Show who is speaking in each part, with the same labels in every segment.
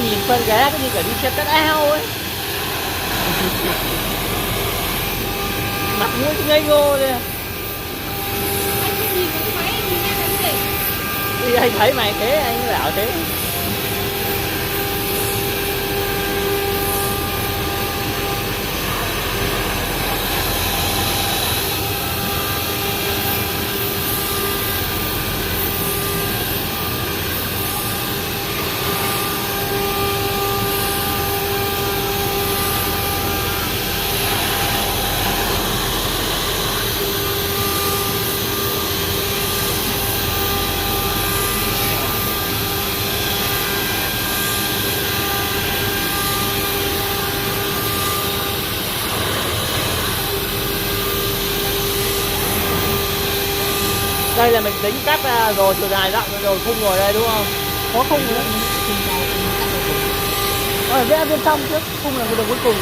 Speaker 1: nhìn phân ghé cái như cả đi xe cắt ao ấy. Mặt mũi ngây ngô đây.
Speaker 2: Anh không nhìn vào cái máy, anh nhìn em làm gì?
Speaker 1: Thì anh thấy mày thế anh bảo thế. Đây là mình tính cắt rồi chiều dài rộng rồi khung rồi đây đúng không? Có khung rồi đấy. Vẽ bên trong trước, khung là cái đường cuối cùng.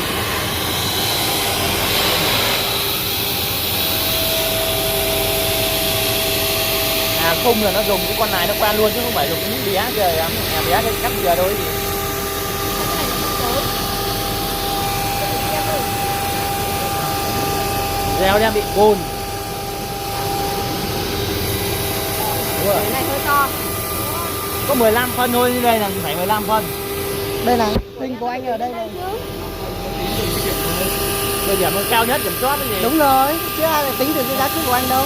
Speaker 1: À khung là nó dùng cái con này nó quen luôn chứ không phải dùng cái bé kìa em. Bé cái cắt giờ thôi gì. Reo đang bị cồn.
Speaker 2: Cái này hơi to.
Speaker 1: Có 15 phân thôi, như đây là phải 15 phân.
Speaker 3: Đây này, hình của anh ở đây này.
Speaker 1: Thời điểm cao nhất kiểm soát cái gì?
Speaker 3: Đúng rồi, chứ ai lại tính được cái giá cước của anh đâu.